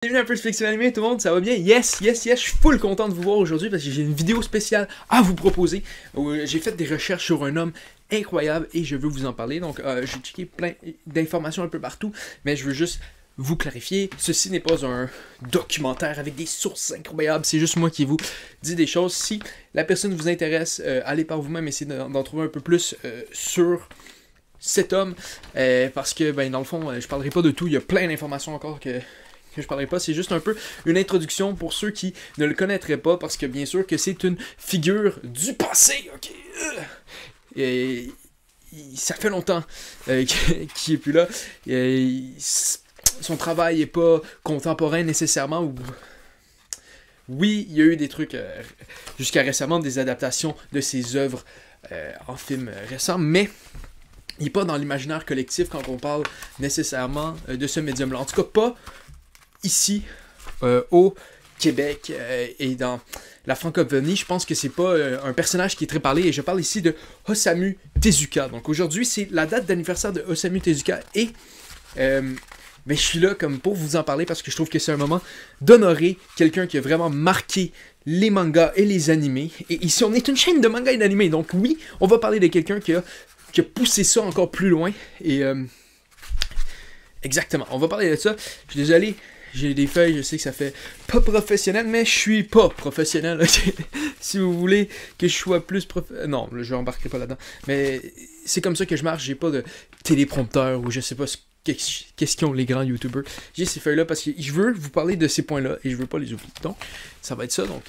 Bienvenue à Perspective Animée, tout le monde, ça va bien? Yes, je suis full content de vous voir aujourd'hui parce que j'ai une vidéo spéciale à vous proposer. J'ai fait des recherches sur un homme incroyable et je veux vous en parler. Donc, j'ai checké plein d'informations un peu partout, mais je veux juste vous clarifier. Ceci n'est pas un documentaire avec des sources incroyables, c'est juste moi qui vous dis des choses. Si la personne vous intéresse, allez par vous-même, essayez d'en trouver un peu plus sur cet homme, parce que, ben, dans le fond, je parlerai pas de tout, il y a plein d'informations encore que je parlerai pas, c'est juste un peu une introduction pour ceux qui ne le connaîtraient pas, parce que bien sûr que c'est une figure du passé, ok? Et ça fait longtemps qu'il est plus là. Son travail est pas contemporain nécessairement. Oui, il y a eu des trucs jusqu'à récemment, des adaptations de ses œuvres en films récents, mais il n'est pas dans l'imaginaire collectif quand on parle nécessairement de ce médium-là. En tout cas, pas ici, au Québec et dans la francophonie. Je pense que c'est pas un personnage qui est très parlé, et je parle ici de Osamu Tezuka. Donc aujourd'hui, c'est la date d'anniversaire de Osamu Tezuka, et mais je suis là comme pour vous en parler parce que je trouve que c'est un moment d'honorer quelqu'un qui a vraiment marqué les mangas et les animés. Et ici, on est une chaîne de mangas et d'animés, donc oui, on va parler de quelqu'un qui a poussé ça encore plus loin, et exactement, on va parler de ça. Je suis désolé, j'ai des feuilles, je sais que ça fait pas professionnel, mais je suis pas professionnel, ok? Si vous voulez que je sois plus non, je embarquerai pas là-dedans, mais c'est comme ça que je marche, j'ai pas de téléprompteur ou je sais pas qu'est-ce qu'ils ont les grands youtubeurs. J'ai ces feuilles-là parce que je veux vous parler de ces points-là et je veux pas les oublier. Donc, ça va être ça, donc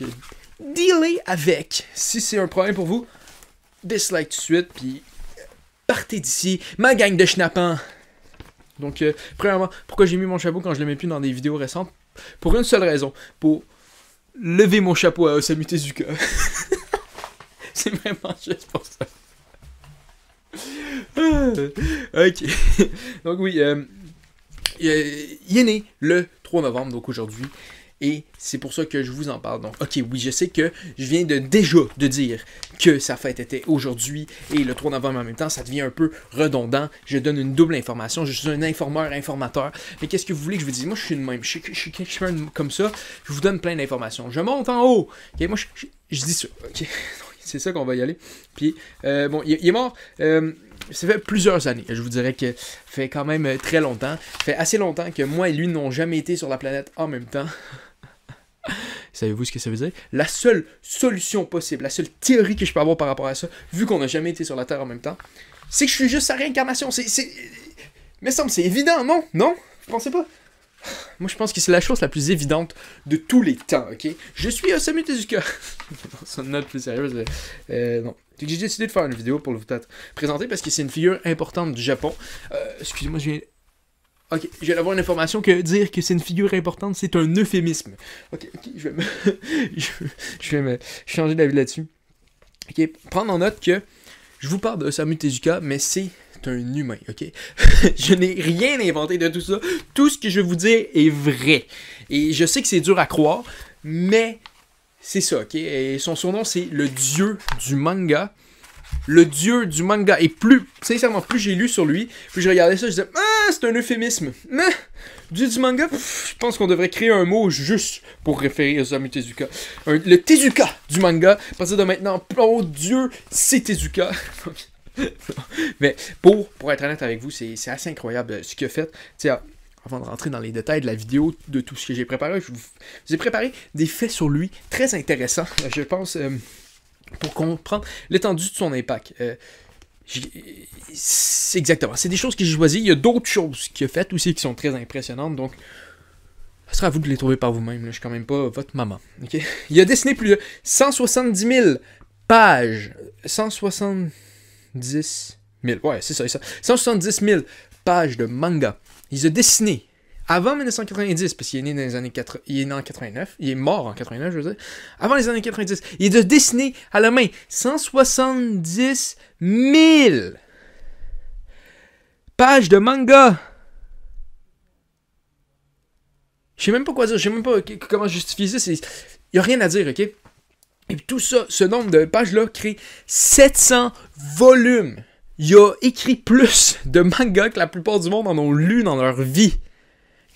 dealez avec. Si c'est un problème pour vous, dislike tout de suite, puis partez d'ici, ma gang de schnappants. Donc, premièrement, pourquoi j'ai mis mon chapeau quand je le mets plus dans des vidéos récentes? Pour une seule raison, pour lever mon chapeau à Osamu Tezuka. C'est vraiment juste pour ça. Ok. Donc oui, il est né le 3 novembre, donc aujourd'hui. Et c'est pour ça que je vous en parle. Donc, ok, oui, je sais que je viens déjà de dire que sa fête était aujourd'hui et le 3 novembre en même temps. Ça devient un peu redondant. Je donne une double information. Je suis un informateur. Mais qu'est-ce que vous voulez que je vous dise? Moi, je suis le même. Je suis quelqu'un comme ça. Je vous donne plein d'informations. Je monte en haut. Ok, moi, je dis ça. Ok, c'est ça qu'on va y aller. Puis, bon, il est mort. Ça fait plusieurs années. Je vous dirais que ça fait quand même très longtemps. Ça fait assez longtemps que moi et lui n'ont jamais été sur la planète en même temps. Savez-vous ce que ça veut dire? La seule solution possible, la seule théorie que je peux avoir par rapport à ça, vu qu'on n'a jamais été sur la Terre en même temps, c'est que je suis juste sa réincarnation. Mais ça me semble c'est évident, non? Non? Vous pensez pas? Moi, je pense que c'est la chose la plus évidente de tous les temps, ok? Je suis Osamu Tezuka. C'est une note plus sérieuse. Non. J'ai décidé de faire une vidéo pour vous présenter parce que c'est une figure importante du Japon. Excusez-moi, je viens... Ok, je viens d'avoir une information que dire que c'est une figure importante, c'est un euphémisme. Ok, je vais me... je vais me changer d'avis là-dessus. Ok, prendre en note que je vous parle d'Osamu Tezuka, mais c'est un humain, ok? Je n'ai rien inventé de tout ça. Tout ce que je vais vous dire est vrai. Et je sais que c'est dur à croire, mais c'est ça, ok? Et son surnom, c'est le dieu du manga. Le dieu du manga. Et plus, sincèrement, plus j'ai lu sur lui, plus je regardais ça, je disais, ah, c'est un euphémisme. Dieu du manga, je pense qu'on devrait créer un mot juste pour référer à Osamu Tezuka. Le Tezuka du manga. À partir de maintenant, oh Dieu, c'est Tezuka. Mais pour être honnête avec vous, c'est assez incroyable ce qu'il a fait. T'sais, avant de rentrer dans les détails de la vidéo, de tout ce que j'ai préparé, je vous ai préparé des faits sur lui très intéressants, je pense, pour comprendre l'étendue de son impact. C'est exactement, c'est des choses que j'ai choisies. Il y a d'autres choses qu'il a faites aussi qui sont très impressionnantes, donc ce sera à vous de les trouver par vous-même. Je suis quand même pas votre maman. Okay? Il a dessiné plus de 170 000 pages. 170 000, ouais, c'est ça. 170 000 pages de manga. Il a dessiné avant 1990, parce qu'il est né dans les années 80, il est né en 89, il est mort en 89, je veux dire. Avant les années 90, il a dessiné à la main 170 000 pages de manga. Je sais même pas quoi dire, je sais même pas comment justifier ça. Il n'y a rien à dire, ok? Et puis tout ça, ce nombre de pages-là crée 700 volumes. Il a écrit plus de mangas que la plupart du monde en ont lu dans leur vie.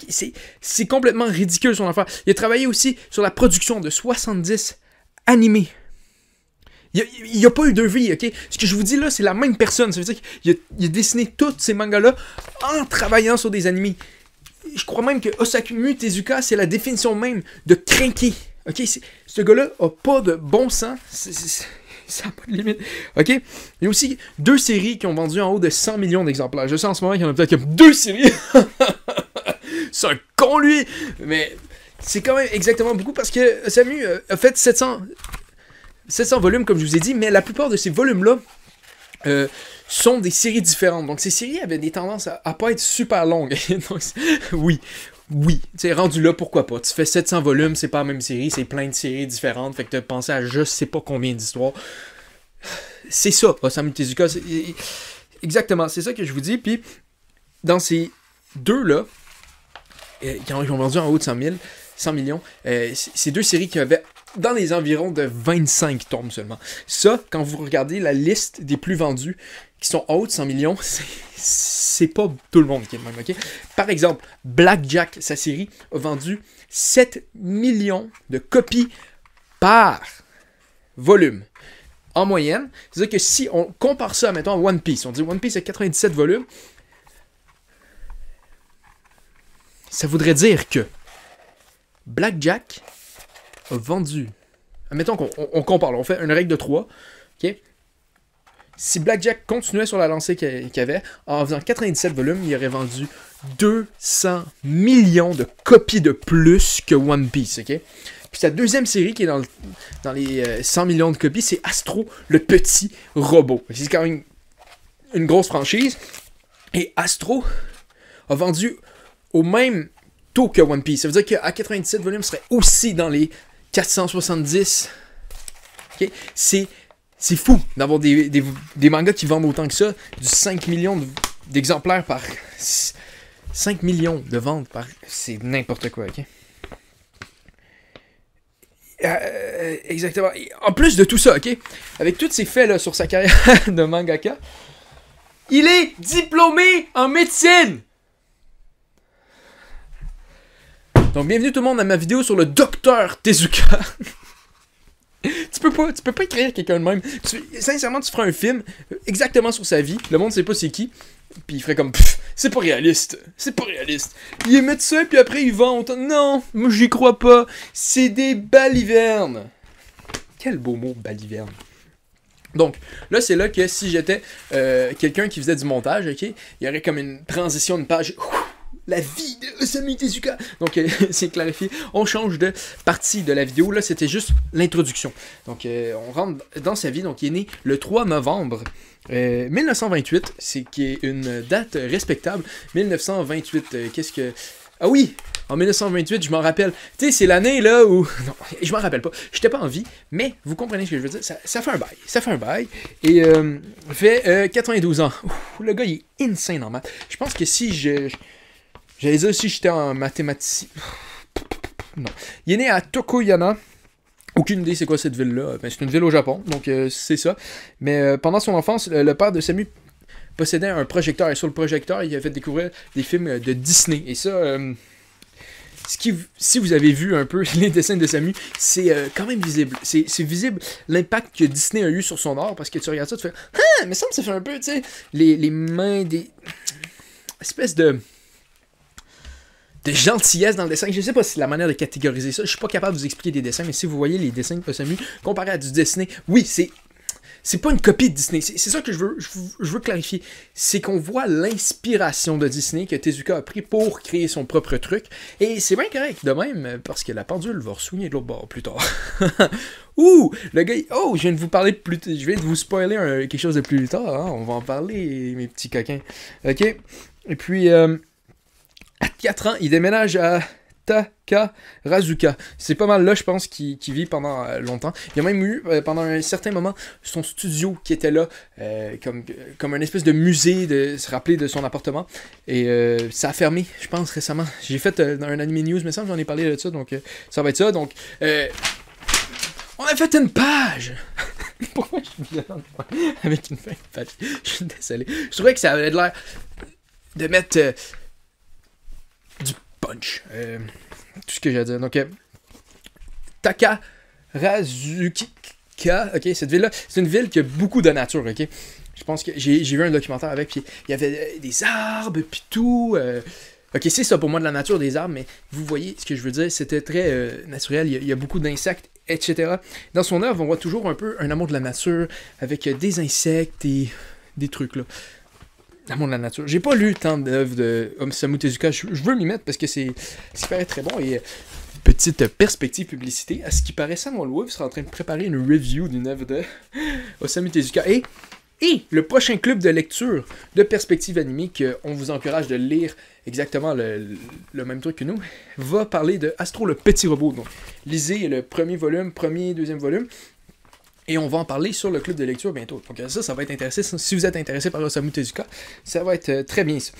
C'est complètement ridicule son affaire. Il a travaillé aussi sur la production de 70 animés. Il n'y a pas eu deux vies, ok? Ce que je vous dis là, c'est la même personne. Ça veut dire qu'il a dessiné tous ces mangas-là en travaillant sur des animés. Je crois même que Osamu Tezuka, c'est la définition même de crinqué. Ok? Ce gars-là a pas de bon sens. Ça n'a pas de limite. Ok? Il y a aussi 2 séries qui ont vendu en haut de 100 millions d'exemplaires. Je sais en ce moment qu'il y en a peut-être comme 2 séries. C'est un con, lui! Mais c'est quand même exactement beaucoup parce que Osamu a fait 700 volumes, comme je vous ai dit, mais la plupart de ces volumes-là sont des séries différentes. Donc, ces séries avaient des tendances à pas être super longues. Donc, oui, tu sais, rendu là, pourquoi pas. Tu fais 700 volumes, c'est pas la même série, c'est plein de séries différentes, fait que tu as pensé à je sais pas combien d'histoires. C'est ça, Osamu Tezuka. Exactement, c'est ça que je vous dis. Puis, dans ces deux-là, qui ont vendu en haut de 100 millions, ces 2 séries qui avaient dans les environs de 25 tomes seulement. Ça, quand vous regardez la liste des plus vendus qui sont en haut de 100 millions, c'est pas tout le monde qui est le même, ok? Par exemple, Blackjack, sa série, a vendu 7 millions de copies par volume. En moyenne, c'est-à-dire que si on compare ça, mettons, à One Piece, on dit One Piece a 97 volumes, ça voudrait dire que Blackjack a vendu... Admettons qu'on compare, là, on fait une règle de 3. Okay? Si Blackjack continuait sur la lancée qu'il avait, en faisant 97 volumes, il aurait vendu 200 millions de copies de plus que One Piece. Okay? Puis sa deuxième série qui est dans les 100 millions de copies, c'est Astro, le petit robot. C'est quand même une grosse franchise. Et Astro a vendu au même taux que One Piece. Ça veut dire qu'à 97 volumes, serait aussi dans les 470. Okay? C'est fou d'avoir des mangas qui vendent autant que ça. Du 5 millions d'exemplaires par... 5 millions de ventes par... C'est n'importe quoi, ok? Exactement. Et en plus de tout ça, ok? Avec tous ces faits là sur sa carrière de mangaka, il est diplômé en médecine! Donc, bienvenue tout le monde à ma vidéo sur le docteur Tezuka. tu peux pas écrire quelqu'un de même. Sincèrement, tu feras un film exactement sur sa vie. Le monde sait pas c'est qui. Puis il ferait comme, c'est pas réaliste. Il est médecin, puis après il vend autant. Non, moi j'y crois pas. C'est des balivernes. Quel beau mot, balivernes. Donc, là, c'est là que si j'étais quelqu'un qui faisait du montage, ok, il y aurait comme une transition, une page... La vie de Osamu Tezuka. Donc, c'est clarifié. On change de partie de la vidéo. Là, c'était juste l'introduction. Donc, on rentre dans sa vie. Donc, il est né le 3 novembre 1928. C'est qui est une date respectable. 1928, qu'est-ce que... Ah oui! En 1928, je m'en rappelle. Tu sais, c'est l'année là où... Non, je m'en rappelle pas. J'étais pas en vie, mais vous comprenez ce que je veux dire. Ça fait un bail. Ça fait un bail. Et fait 92 ans. Ouh, le gars, il est insane en maths. Je pense que si j'allais dire si j'étais en mathématiques. Non. Il est né à Tokoyama. Aucune idée c'est quoi cette ville-là. Ben, c'est une ville au Japon, donc c'est ça. Mais pendant son enfance, le père de Samu possédait un projecteur. Et sur le projecteur, il a fait découvrir des films de Disney. Et ça, si vous avez vu un peu les dessins de Samu, c'est quand même visible. C'est visible l'impact que Disney a eu sur son art. Parce que tu regardes ça, tu fais « Ah, mais ça fait un peu, tu sais, les mains des... espèce de gentillesse dans le dessin. Je sais pas si c'est la manière de catégoriser ça. Je suis pas capable de vous expliquer des dessins, mais si vous voyez les dessins de Osamu comparé à du Disney, oui, c'est pas une copie de Disney. C'est ça que je veux clarifier. C'est qu'on voit l'inspiration de Disney que Tezuka a pris pour créer son propre truc. Et c'est bien correct de même, parce que la pendule va re-swinguer de l'autre bord plus tard. Ouh, le gars, oh, je viens de vous parler plus tard. Je viens de vous spoiler quelque chose de plus tard. Hein? On va en parler, mes petits coquins. Ok? Et puis... à 4 ans, il déménage à Takarazuka. C'est pas mal là, je pense, qu'il vit pendant longtemps. Il y a même eu, pendant un certain moment, son studio qui était là, comme un espèce de musée, de se rappeler de son appartement. Et ça a fermé, je pense, récemment. J'ai fait dans un anime news, mais ça, j'en ai parlé de ça, donc ça va être ça. Donc, on a fait une page! Pourquoi je suis violent avec une fin de page? Je suis désolé. Je trouvais que ça avait l'air de mettre... du punch. Tout ce que j'ai à dire. Donc, Takarazuka, ok, cette ville-là, c'est une ville qui a beaucoup de nature, ok. Je pense que j'ai vu un documentaire avec, puis il y avait des arbres, puis tout. Ok, c'est ça pour moi de la nature des arbres, mais vous voyez ce que je veux dire, c'était très naturel, il y a beaucoup d'insectes, etc. Dans son œuvre, on voit toujours un peu un amour de la nature, avec des insectes et des trucs, là. L'amour de la nature. J'ai pas lu tant d'œuvres de Osamu Tezuka, je veux m'y mettre parce que c'est paraît très bon, et petite perspective publicité, à ce qui paraît, Samuel Wolf sera en train de préparer une review d'une œuvre de Osamu Tezuka, et le prochain club de lecture de perspective animée, qu'on vous encourage de lire exactement le même truc que nous, va parler de Astro le petit robot. Donc, lisez le deuxième volume, et on va en parler sur le club de lecture bientôt. Donc ça va être intéressant. Si vous êtes intéressé par Osamu Tezuka, ça va être très bien ça.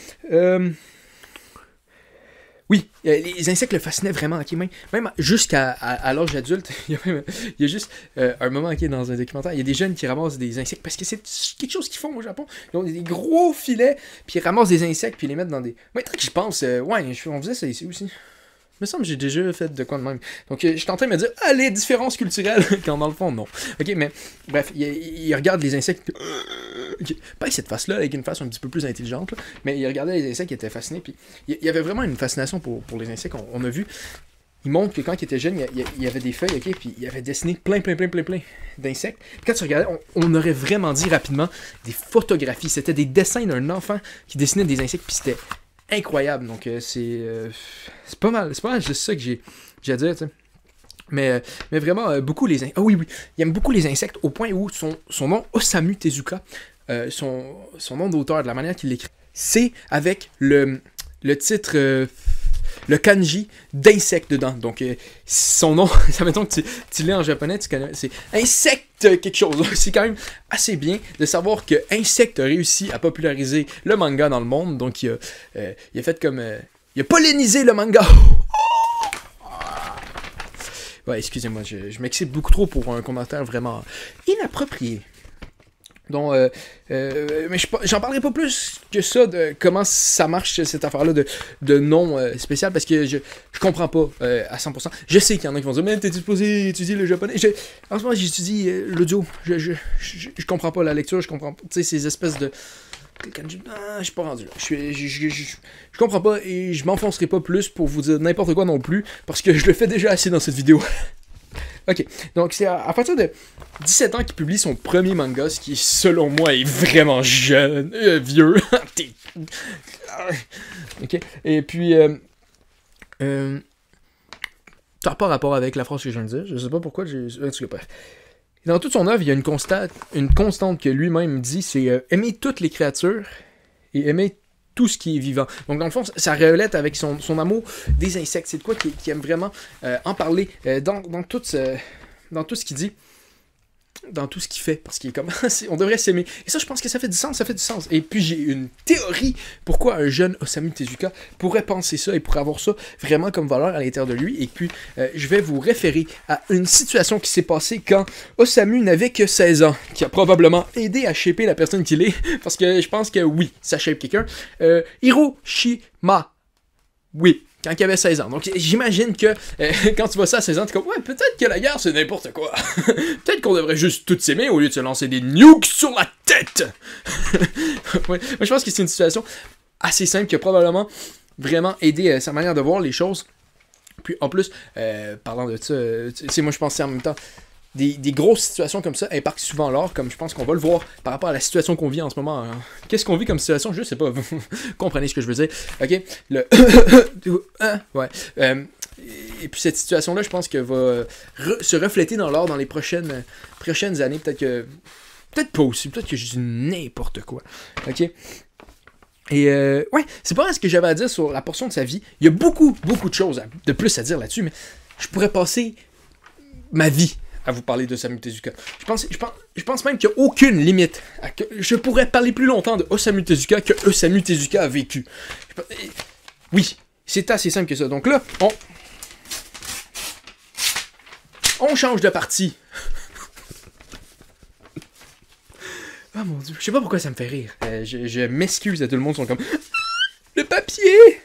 Oui, les insectes le fascinaient vraiment, ok, même jusqu'à l'âge adulte, il y a juste un moment, ok, dans un documentaire, il y a des jeunes qui ramassent des insectes, parce que c'est quelque chose qu'ils font au Japon, ils ont des gros filets, puis ils ramassent des insectes, puis ils les mettent dans des... Maintenant que je pense, on faisait ça ici aussi. Il me semble que j'ai déjà fait de quoi de même. Donc, je suis en train de me dire, les différences culturelles, quand dans le fond, non. Ok, mais, bref, il regarde les insectes. Okay. Pas avec cette face-là, avec une face un petit peu plus intelligente, là, mais il regardait les insectes, il était fasciné, puis il y avait vraiment une fascination pour les insectes. On a vu, il montre que quand il était jeune, il y avait des feuilles, ok, puis il avait dessiné plein d'insectes. Puis quand tu regardais, on aurait vraiment dit rapidement des photographies. C'était des dessins d'un enfant qui dessinait des insectes, puis c'était incroyable. Donc c'est pas mal juste ça que j'ai à dire, tu sais. Mais vraiment beaucoup les insectes. Ah oui, il aime beaucoup les insectes au point où son nom Osamu Tezuka, son nom d'auteur, de la manière qu'il l'écrit, c'est avec le titre le kanji d'insecte dedans. Donc son nom, ça mettons que tu l'as en japonais, tu connais, c'est insecte quelque chose. C'est quand même assez bien de savoir que Insect a réussi à populariser le manga dans le monde. Donc il a fait comme il a pollinisé le manga. Ouais, excusez-moi, je m'excite beaucoup trop pour un commentaire vraiment inapproprié. Donc, mais j'en parlerai pas plus que ça de comment ça marche cette affaire-là de nom spécial, parce que je comprends pas à 100%. Je sais qu'il y en a qui vont dire, mais t'es supposé étudier le japonais. En ce moment, j'étudie l'audio. Je comprends pas la lecture, je comprends pas, tu sais, ces espèces de... je suis pas rendu là. Je comprends pas, et je m'enfoncerai pas plus pour vous dire n'importe quoi non plus, parce que je le fais déjà assez dans cette vidéo. Ok, donc c'est à partir de 17 ans qu'il publie son premier manga, ce qui, selon moi, est vraiment jeune, vieux. Ok, et puis, ça n'a pas rapport avec la phrase que je viens de dire, je sais pas pourquoi, bref. Dans toute son œuvre, il y a une constante que lui-même dit, c'est aimer toutes les créatures et aimer tout ce qui est vivant. Donc dans le fond, ça relate avec son amour des insectes. C'est de quoi qu'il aime vraiment en parler dans tout ce qu'il dit, dans tout ce qu'il fait, parce qu'il est comme on devrait s'aimer. Et ça, je pense que ça fait du sens, Et puis j'ai une théorie pourquoi un jeune Osamu Tezuka pourrait penser ça et pourrait avoir ça vraiment comme valeur à l'intérieur de lui. Et puis je vais vous référer à une situation qui s'est passée quand Osamu n'avait que 16 ans, qui a probablement aidé à shaper la personne qu'il est, parce que je pense que oui, ça shape quelqu'un. Hiroshima. Oui. Quand il avait 16 ans. Donc j'imagine que quand tu vois ça à 16 ans, t'es comme, ouais, peut-être que la guerre c'est n'importe quoi. Peut-être qu'on devrait juste tous s'aimer au lieu de se lancer des nukes sur la tête. Ouais. Moi je pense que c'est une situation assez simple qui a probablement vraiment aidé sa manière de voir les choses. Puis en plus, parlant de ça, tu sais, moi je pensais en même temps, des grosses situations comme ça impactent souvent l'art, comme je pense qu'on va le voir par rapport à la situation qu'on vit en ce moment. Hein. Qu'est-ce qu'on vit comme situation? Je sais pas. Comprenez ce que je veux dire. Ok? Ouais. Et puis cette situation-là, je pense qu'elle va se refléter dans l'art dans les prochaines années. Peut-être pas aussi. Peut-être que je dis n'importe quoi. Ok? Et ouais, c'est pas ce que j'avais à dire sur la portion de sa vie. Il y a beaucoup de choses de plus à dire là-dessus, mais je pourrais passer ma vie à vous parler de Osamu Tezuka. Je pense même qu'il n'y a aucune limite. Je pourrais parler plus longtemps de Osamu Tezuka que Osamu Tezuka a vécu. Oui, c'est assez simple que ça. Donc là, on change de partie. Ah mon dieu, je sais pas pourquoi ça me fait rire. Je m'excuse à tout le monde, ils sont comme... Le papier!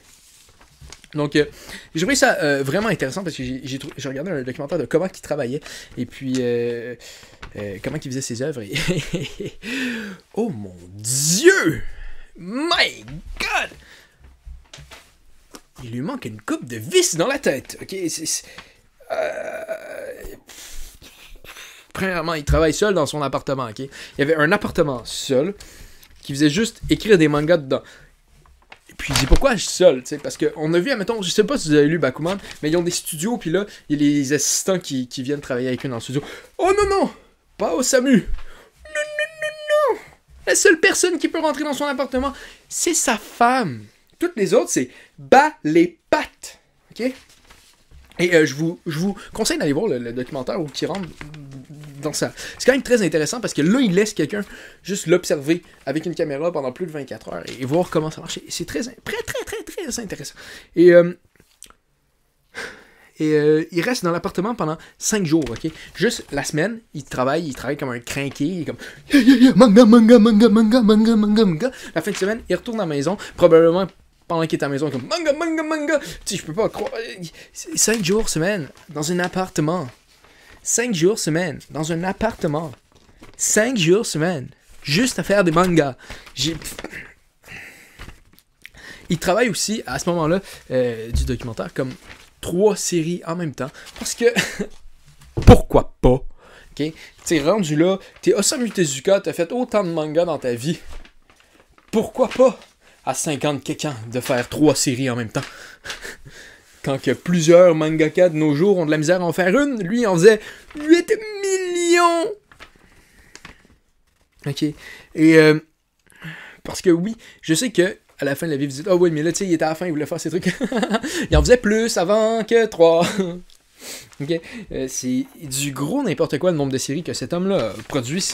Donc, j'ai trouvé ça vraiment intéressant parce que j'ai regardé un documentaire de comment il travaillait et puis comment il faisait ses œuvres. Oh mon Dieu! My God! Il lui manque une coupe de vis dans la tête. Ok, premièrement, il travaille seul dans son appartement. Ok, il y avait un appartement seul qui faisait juste écrire des mangas dedans. Et puis, je dis pourquoi je suis seul, tu sais, parce qu'on a vu, admettons, je sais pas si vous avez lu Bakuman, mais ils ont des studios, puis là, il y a les assistants qui viennent travailler avec eux dans le studio. Oh non, non! Pas au SAMU! Non, non, non, non! La seule personne qui peut rentrer dans son appartement, c'est sa femme. Toutes les autres, c'est bas les pattes. OK? Et je vous conseille d'aller voir le documentaire où il rentre dans ça. C'est quand même très intéressant parce que là, il laisse quelqu'un juste l'observer avec une caméra pendant plus de 24 heures et voir comment ça marche. C'est très intéressant. Et il reste dans l'appartement pendant 5 jours, ok? Juste la semaine, il travaille comme un crinqué, il est comme manga. La fin de semaine, il retourne à la maison, probablement pendant qu'il est à la maison, comme manga. Tu sais, je peux pas croire. 5 jours semaine dans un appartement. 5 jours semaine dans un appartement. 5 jours semaine. Juste à faire des mangas. Il travaille aussi, à ce moment-là, du documentaire, comme 3 séries en même temps. Parce que, pourquoi pas? Okay? T'es rendu là, t'es Osamu Tezuka, t'as fait autant de mangas dans ta vie. Pourquoi pas, à 50 quelqu'un, de faire 3 séries en même temps? Quand que plusieurs mangaka de nos jours ont de la misère à en faire une, lui, il en faisait 8 millions! Ok. Et, parce que oui, je sais que, à la fin de la visite, ah oui, mais là, tu sais, il était à la fin, il voulait faire ses trucs. Il en faisait plus avant que 3. Ok. C'est du gros n'importe quoi le nombre de séries que cet homme-là produit.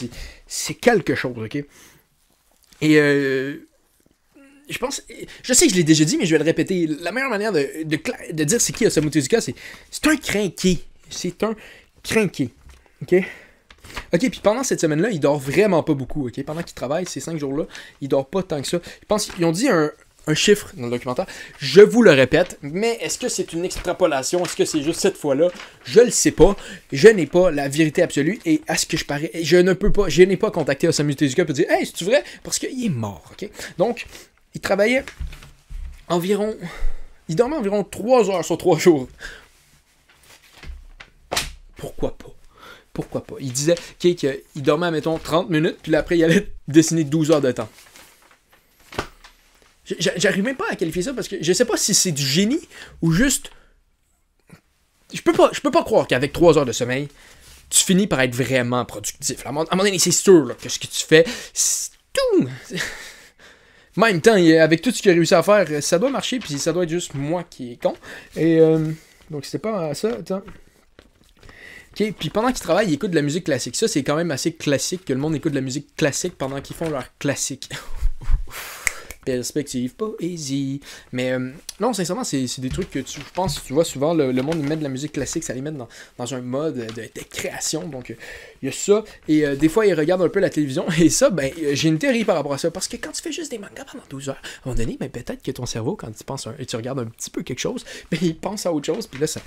C'est quelque chose, ok? Et je pense, je sais que je l'ai déjà dit, mais je vais le répéter. La meilleure manière de dire c'est qui Osamu Tezuka, c'est un crinqué. C'est un crinqué. Ok? Ok, puis pendant cette semaine-là, il dort vraiment pas beaucoup, ok? Pendant qu'il travaille, ces 5 jours-là, il dort pas tant que ça. Ils ont dit un chiffre dans le documentaire. Je vous le répète, mais est-ce que c'est une extrapolation? Est-ce que c'est juste cette fois-là? Je le sais pas. Je n'ai pas la vérité absolue, et à ce que je parais, je n'ai pas contacté Osamu Tezuka pour dire « Hey, c'est-tu vrai? » Parce qu'il est mort, ok? Donc, il travaillait environ... Il dormait environ 3 heures sur 3 jours. Pourquoi pas? Pourquoi pas? Il disait qu'il dormait, mettons, 30 minutes, puis après, il allait dessiner 12 heures de temps. J'arrive même pas à qualifier ça, parce que je sais pas si c'est du génie, ou juste... Je peux pas croire qu'avec 3 heures de sommeil, tu finis par être vraiment productif. À un moment donné, c'est sûr là, que ce que tu fais, c'est tout... En même temps, avec tout ce qu'il a réussi à faire, ça doit marcher, puis ça doit être juste moi qui est con. Et donc, c'était pas ça, attends... Okay. Puis pendant qu'ils travaillent, ils écoutent de la musique classique. Ça, c'est quand même assez classique que le monde écoute de la musique classique pendant qu'ils font leur classique. Perspective, poésie. Mais non, sincèrement, c'est des trucs que je pense, tu vois, souvent, le monde met de la musique classique, ça les met dans un mode de création. Donc, il y a ça. Et des fois, ils regardent un peu la télévision. Et ça, ben, j'ai une théorie par rapport à ça. Parce que quand tu fais juste des mangas pendant 12 heures, à un moment donné, ben, peut-être que ton cerveau, quand tu penses et tu regardes un petit peu quelque chose, ben, il pense à autre chose. Puis là, ça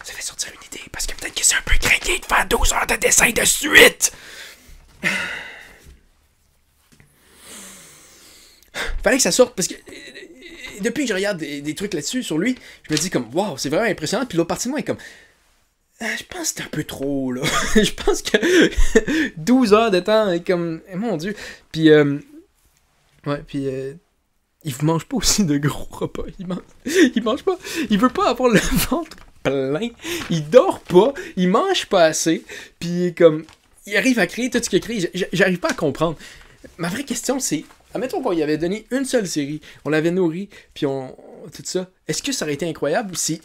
fait sortir une idée. Parce que peut-être que c'est un peu craqué de faire 12 heures de dessin de suite. Fallait que ça sorte, parce que depuis que je regarde des trucs là-dessus, sur lui, je me dis comme, waouh, c'est vraiment impressionnant. Puis l'autre partie de moi est comme, je pense que c'est un peu trop, là. Je pense que 12 heures de temps, est comme, mon Dieu. Puis, ouais, puis, il mange pas aussi de gros repas. Il mange pas, il veut pas avoir le ventre plein. Il dort pas, il mange pas assez. Puis, comme, il arrive à créer tout ce qu'il crée. J'arrive pas à comprendre. Ma vraie question, c'est, admettons qu'on lui avait donné une seule série, on l'avait nourri, puis tout ça, est-ce que ça aurait été incroyable ou c'est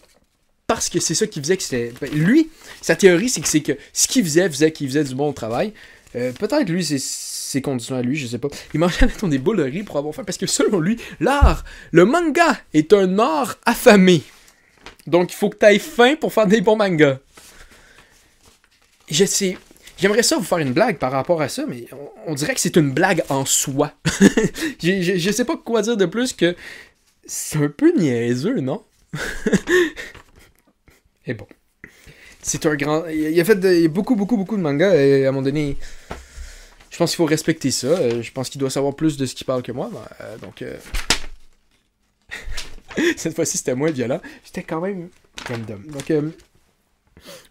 parce que c'est ça qu'il faisait que c'était... Ben, lui, sa théorie, c'est que ce qu'il faisait qu'il faisait du bon travail. Peut-être lui, c'est ses conditions à lui, je sais pas. Il mangeait, mettons, des boules de riz pour avoir faim, parce que selon lui, le manga est un art affamé. Donc il faut que tu aies faim pour faire des bons mangas. J'aimerais ça vous faire une blague par rapport à ça, mais on dirait que c'est une blague en soi. je sais pas quoi dire de plus que c'est un peu niaiseux, non? Et bon. C'est un grand... Il a fait beaucoup de mangas, et à un moment donné, je pense qu'il faut respecter ça. Je pense qu'il doit savoir plus de ce qu'il parle que moi. Donc, cette fois-ci, c'était moins violent. J'étais quand même random. Donc,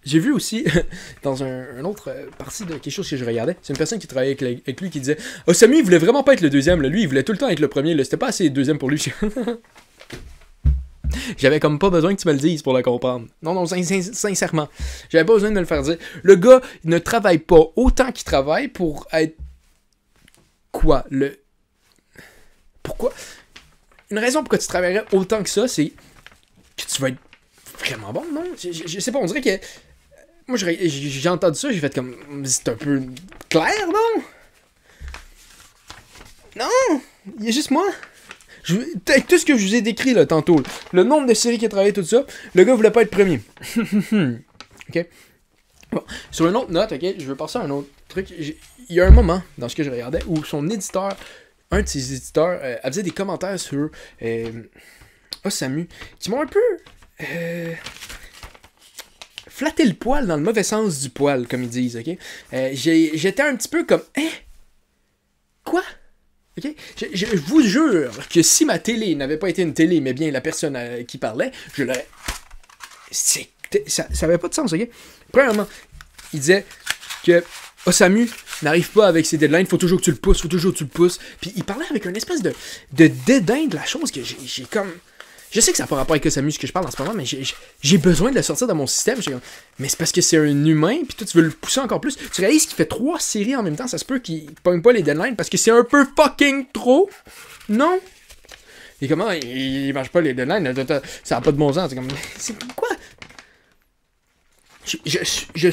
j'ai vu aussi, dans un autre partie de quelque chose que je regardais, c'est une personne qui travaillait avec lui qui disait « Osamu, il voulait vraiment pas être le deuxième. Là. Lui, il voulait tout le temps être le premier. Là. C'était pas assez le deuxième pour lui. » J'avais comme pas besoin que tu me le dises pour le comprendre. Non, sincèrement. J'avais pas besoin de me le faire dire. Le gars, il ne travaille pas autant qu'il travaille pour être... Quoi? Pourquoi? Une raison pourquoi tu travaillerais autant que ça, c'est que tu vas être vraiment bon, non? Je sais pas, on dirait que... Moi, j'ai entendu ça, j'ai fait comme... C'est un peu clair, non? Non! Il y a juste moi. Avec tout ce que je vous ai décrit là tantôt, le nombre de séries qui a travaillé, tout ça, le gars voulait pas être premier. Ok? Bon, sur une autre note, ok, je veux passer à un autre truc. Il y a un moment dans ce que je regardais où son éditeur, un de ses éditeurs, faisait des commentaires sur Osamu qui m'ont un peu flatté le poil dans le mauvais sens du poil, comme ils disent, ok? J'étais un petit peu comme, hein? Quoi? Okay? Je vous jure que si ma télé n'avait pas été une télé, mais bien la personne qui parlait, je l'aurais... Ça n'avait pas de sens, ok? Premièrement, il disait que Osamu n'arrive pas avec ses deadlines, faut toujours que tu le pousses, Puis il parlait avec une espèce de dédain de la chose que j'ai comme... Je sais que ça n'a pas rapport avec Osamu, ce que je parle en ce moment, mais j'ai besoin de le sortir de mon système. Mais c'est parce que c'est un humain, puis toi, tu veux le pousser encore plus. Tu réalises qu'il fait 3 séries en même temps, ça se peut qu'il pogne pas les deadlines parce que c'est un peu fucking trop. Non? Et comment il marche pas les deadlines? Ça n'a pas de bon sens. C'est comme... C'est quoi? Je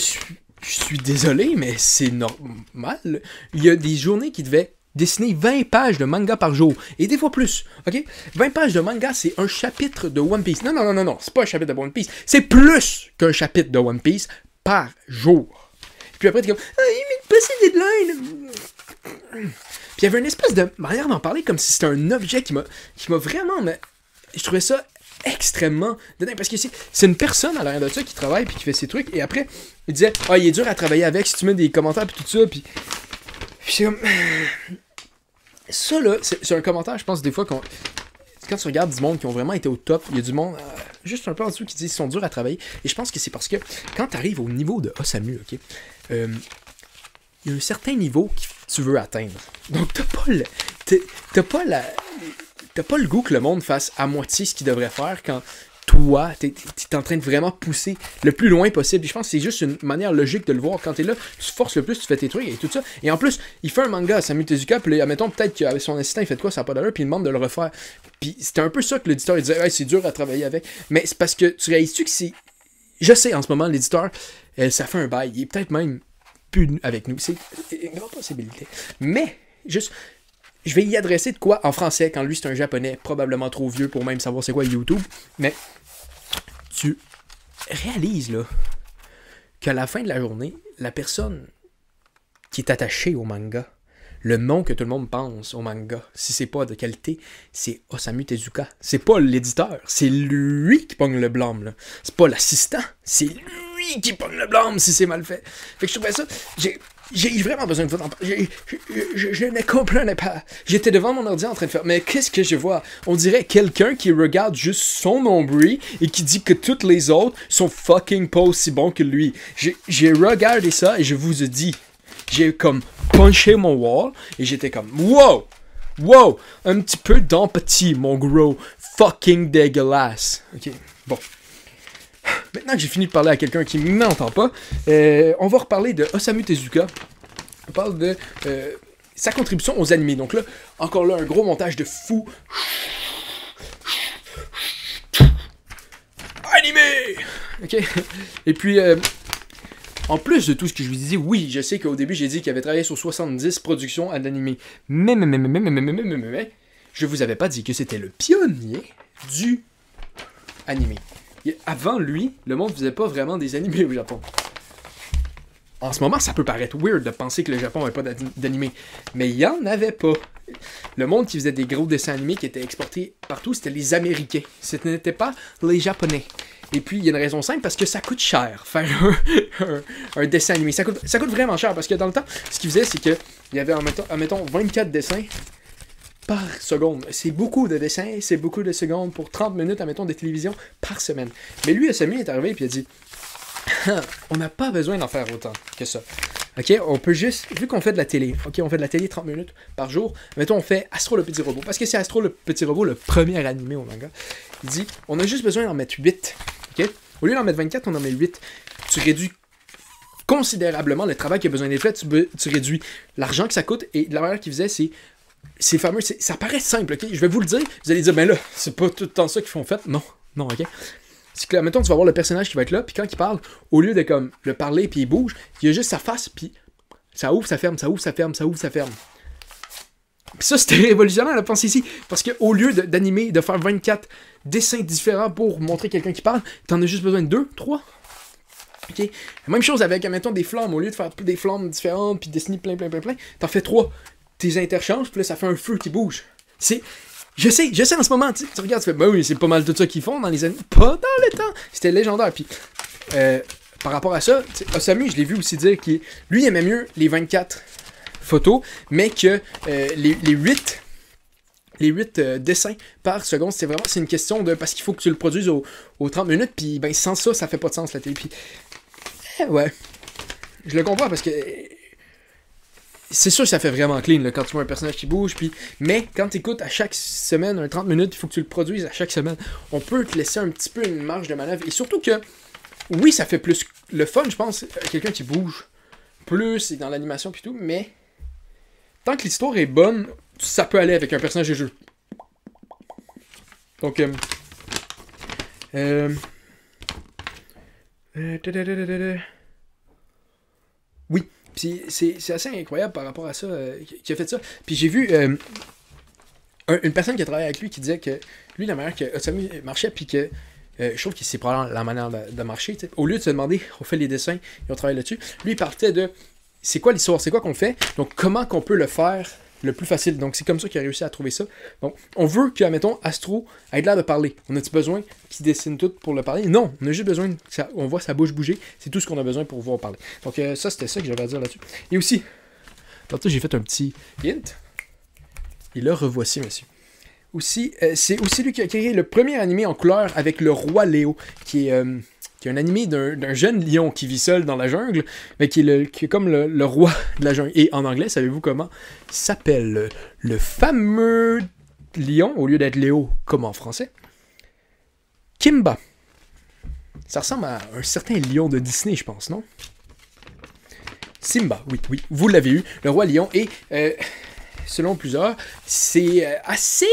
suis désolé, mais c'est normal. Il y a des journées qui devaient dessiner 20 pages de manga par jour. Et des fois plus. OK? 20 pages de manga, c'est un chapitre de One Piece. Non. C'est pas un chapitre de One Piece. C'est plus qu'un chapitre de One Piece par jour. Puis après, t'es comme, il met pas ses deadlines. Puis il y avait une espèce de manière d'en parler comme si c'était un objet qui m'a vraiment... Mais je trouvais ça extrêmement dedans. Parce que c'est une personne à l'arrière de ça qui travaille puis qui fait ses trucs. Et après, il disait, il est dur à travailler avec si tu mets des commentaires puis tout ça. Puis c'est comme... Ça, là, c'est un commentaire, je pense, des fois, quand tu regardes du monde qui ont vraiment été au top, il y a du monde juste un peu en dessous qui dit qu'ils sont durs à travailler. Et je pense que c'est parce que quand tu arrives au niveau de Osamu, ok, il y a un certain niveau que tu veux atteindre. Donc, t'as pas le goût que le monde fasse à moitié ce qu'il devrait faire quand toi, t'es en train de vraiment pousser le plus loin possible. Et je pense que c'est juste une manière logique de le voir. Quand t'es là, tu forces le plus, tu fais tes trucs et tout ça. Et en plus, il fait un manga à Osamu Tezuka, puis là, admettons peut-être qu'avec son assistant, il fait de quoi, ça n'a pas d'allure, puis il demande de le refaire. Puis c'était un peu ça que l'éditeur il disait, hey, c'est dur à travailler avec. Mais c'est parce que tu réalises-tu que c'est... Je sais, en ce moment, l'éditeur, ça fait un bail. Il est peut-être même plus avec nous. C'est une grande possibilité. Mais, juste... Je vais y adresser de quoi en français quand lui c'est un japonais probablement trop vieux pour même savoir c'est quoi YouTube. Mais tu réalises là qu'à la fin de la journée, la personne qui est attachée au manga, le nom que tout le monde pense au manga, si c'est pas de qualité, c'est Osamu Tezuka. C'est pas l'éditeur, c'est lui qui pogne le blâme là. C'est pas l'assistant, c'est lui qui pogne le blâme si c'est mal fait. Fait que je trouvais ça, j'ai vraiment besoin de vous en parler. Je ne comprenais pas. J'étais devant mon ordi en train de faire, mais qu'est-ce que je vois? On dirait quelqu'un qui regarde juste son nombril et qui dit que toutes les autres sont fucking pas aussi bons que lui. J'ai regardé ça et je vous ai dit, j'ai comme punché mon wall et j'étais comme, wow, un petit peu d'empathie, mon gros fucking dégueulasse. Ok, bon. Maintenant que j'ai fini de parler à quelqu'un qui ne m'entend pas, on va reparler de Osamu Tezuka. On parle de sa contribution aux animés. Donc là, encore là, un gros montage de fou. Animé! Ok? Et puis, en plus de tout ce que je vous disais, oui, je sais qu'au début, j'ai dit qu'il avait travaillé sur 70 productions à l'animé. Mais, je vous avais pas dit que c'était le pionnier du animé. Avant lui, le monde faisait pas vraiment des animés au Japon. En ce moment, ça peut paraître weird de penser que le Japon n'avait pas d'animé. Mais il y en avait pas. le monde qui faisait des gros dessins animés qui étaient exportés partout, c'était les Américains. Ce n'était pas les Japonais. Et puis, il y a une raison simple, parce que ça coûte cher faire un dessin animé. Ça coûte vraiment cher, parce que dans le temps, ce qu'ils faisaient, c'est qu'il y avait, admettons, 24 dessins par seconde. C'est beaucoup de dessins, c'est beaucoup de secondes pour 30 minutes, admettons, de télévision par semaine. Mais lui, Osamu est arrivé et il a dit on n'a pas besoin d'en faire autant que ça. Ok, on peut juste, vu qu'on fait de la télé, ok, on fait de la télé 30 minutes par jour, mettons on fait Astro le petit robot, parce que c'est Astro le petit robot le premier animé au manga. Il dit, on a juste besoin d'en mettre 8, ok? Au lieu d'en mettre 24, on en met 8. Tu réduis considérablement le travail qui a besoin d'être fait, tu réduis l'argent que ça coûte, et la manière qu'il faisait, c'est fameux, ça paraît simple, ok? Je vais vous le dire, vous allez dire, ben là, c'est pas tout le temps ça qu'ils font fait, non, ok? C'est que, mettons, tu vas voir le personnage qui va être là, puis quand il parle, au lieu de comme le parler, puis il bouge, il y a juste sa face, puis ça ouvre, ça ferme, ça ouvre, ça ferme, ça ouvre, ça ferme. Puis ça, c'était révolutionnaire, pensez ici, parce qu'au lieu d'animer, de faire 24 dessins différents pour montrer quelqu'un qui parle, t'en as juste besoin de 2, 3. Ok? La même chose avec, mettons, des flammes, au lieu de faire des flammes différentes, puis dessiner plein, t'en fais 3. Tes interchanges, puis là, ça fait un feu qui bouge. Je sais en ce moment, tu regardes, tu fais, ben oui, c'est pas mal tout ça qu'ils font dans les années. Pas dans le temps. C'était légendaire. Puis, par rapport à ça, Osamu, je l'ai vu aussi dire qu'il lui, il aimait mieux les 24 photos, mais que les 8 dessins par seconde, c'est une question de. Parce qu'il faut que tu le produises aux 30 minutes, puis ben sans ça, ça fait pas de sens la télé. Puis, ouais. Je le comprends parce que. C'est sûr que ça fait vraiment clean là, quand tu vois un personnage qui bouge, mais quand tu écoutes à chaque semaine un 30 minutes, il faut que tu le produises à chaque semaine. On peut te laisser un petit peu une marge de manœuvre. Et surtout que, oui, ça fait plus le fun, je pense, quelqu'un qui bouge plus et dans l'animation puis tout, mais tant que l'histoire est bonne, ça peut aller avec un personnage de jeu. Donc, oui. Puis c'est assez incroyable par rapport à ça, qui a fait ça. Puis j'ai vu une personne qui a travaillé avec lui qui disait que lui, la manière que Osamu marchait, puis que je trouve que c'est probablement la manière de marcher. T'sais. Au lieu de se demander, on fait les dessins et on travaille là-dessus, lui, il partait de c'est quoi l'histoire, c'est quoi qu'on fait, donc comment qu'on peut le faire le plus facile. Donc c'est comme ça qu'il a réussi à trouver ça. Donc on veut que, mettons, Astro ait l'air de parler. On a-tu besoin qu'il dessine tout pour le parler? Non, on a juste besoin on voit sa bouche bouger. C'est tout ce qu'on a besoin pour pouvoir parler. Donc ça, c'était ça que j'avais à dire là-dessus. Et aussi, tantôt j'ai fait un petit hint. Et là, revoici, monsieur. Aussi, c'est aussi lui qui a créé le premier animé en couleur avec le roi Léo, qui est un animé d'un jeune lion qui vit seul dans la jungle, mais qui est comme le roi de la jungle. Et en anglais, savez-vous comment s'appelle le fameux lion, au lieu d'être Léo comme en français? Kimba. Ça ressemble à un certain lion de Disney, je pense, non? Simba, oui, vous l'avez eu, le roi lion. Et selon plusieurs, c'est assez...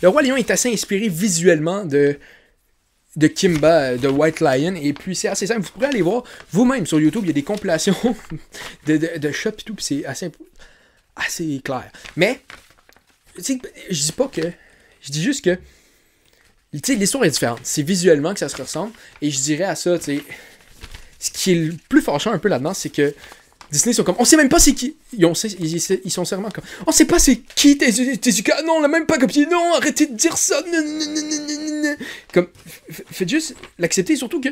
le roi lion est assez inspiré visuellement de Kimba, de White Lion, et puis c'est assez simple. Vous pourrez aller voir vous-même sur YouTube, il y a des compilations de shots et tout, puis c'est assez clair. Mais, je dis pas que... Je dis juste que... Tu sais, l'histoire est différente. C'est visuellement que ça se ressemble, et je dirais à ça, tu sais... Ce qui est le plus fâchant un peu là-dedans, c'est que Disney sont comme, on sait même pas c'est qui. Ils sont seulement comme, on sait pas c'est qui Tezuka. Non, on l'a même pas copié. Non, arrêtez de dire ça. Comme, faites juste l'accepter. Surtout que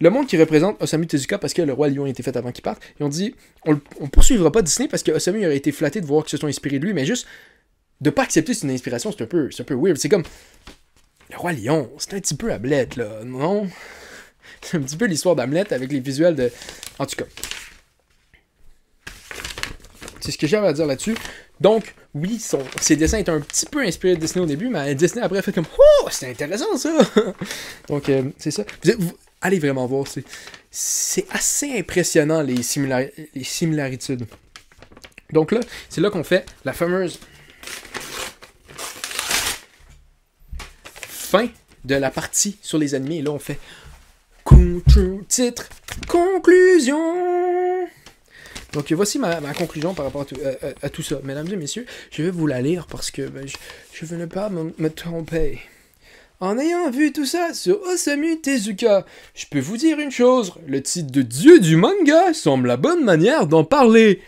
le monde qui représente Osamu Tezuka, parce que le roi lion a été fait avant qu'il parte, ils ont dit, on poursuivra pas Disney parce que Osamu aurait été flatté de voir qu'ils se sont inspirés de lui, mais juste de pas accepter c'est une inspiration, c'est un peu weird. C'est comme, le roi lion, c'est un petit peu à blette là, non? C'est un petit peu l'histoire d'Hamlet avec les visuels de... En tout cas. C'est ce que j'avais à dire là-dessus. Donc, oui, ses dessins étaient un petit peu inspirés de Disney au début, mais Disney après a fait comme « Oh, c'est intéressant ça! » Donc, c'est ça. Allez vraiment voir. C'est assez impressionnant les similaritudes. Donc là, c'est là qu'on fait la fameuse fin de la partie sur les animés. Et là, on fait titre, conclusion. Donc voici ma conclusion par rapport à tout ça. Mesdames et messieurs, je vais vous la lire parce que je veux ne pas me tromper. En ayant vu tout ça sur Osamu Tezuka, je peux vous dire une chose, le titre de dieu du manga semble la bonne manière d'en parler.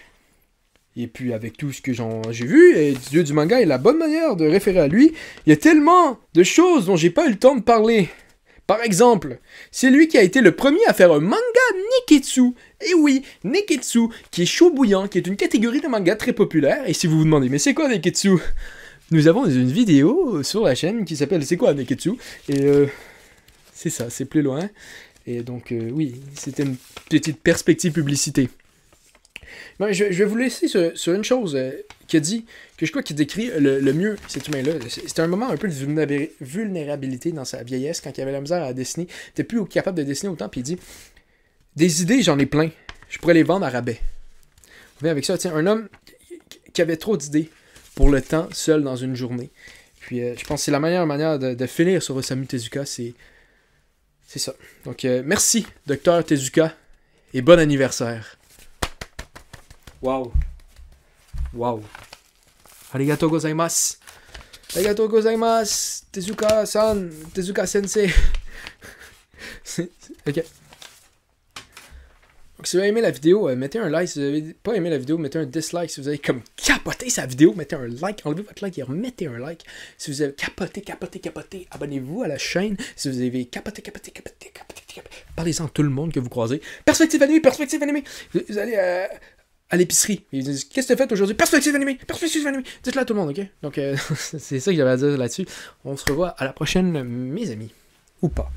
Et puis avec tout ce que j'ai vu, et Dieu du manga est la bonne manière de référer à lui. Il y a tellement de choses dont j'ai pas eu le temps de parler. Par exemple, c'est lui qui a été le premier à faire un manga Neketsu. Et oui, Neketsu, qui est chaud bouillant, qui est une catégorie de manga très populaire. Et si vous vous demandez, mais c'est quoi Neketsu? Nous avons une vidéo sur la chaîne qui s'appelle C'est quoi Neketsu? Et c'est ça, c'est plus loin. Et donc, oui, c'était une petite perspective publicité. Ben, je vais vous laisser sur une chose qui a dit, que je crois qu'il décrit le mieux cet humain-là. C'était un moment un peu de vulnérabilité dans sa vieillesse, quand il avait la misère à dessiner. Il n'était plus capable de dessiner autant, puis il dit « Des idées, j'en ai plein. Je pourrais les vendre à rabais. » On vient avec ça, tiens, un homme qui avait trop d'idées pour le temps, seul dans une journée. Puis je pense que c'est la meilleure manière de finir sur Osamu Tezuka, c'est ça. Donc, merci, Docteur Tezuka, et bon anniversaire. Wow. Wow. Arigatou gozaimasu. Arigatou gozaimasu. Tezuka-san. Tezuka-sensei. Ok. Donc, si vous avez aimé la vidéo, mettez un like. Si vous n'avez pas aimé la vidéo, mettez un dislike. Si vous avez comme capoté sa vidéo, mettez un like. Enlevez votre like et remettez un like. Si vous avez capoté, abonnez-vous à la chaîne. Si vous avez capoté, parlez-en à tout le monde que vous croisez. Perspective animée. Vous allez à l'épicerie. Ils disent, qu'est-ce que tu as fait aujourd'hui? Perspective animée. Dites-le à tout le monde, ok? Donc, c'est ça que j'avais à dire là-dessus. On se revoit à la prochaine, mes amis. Ou pas.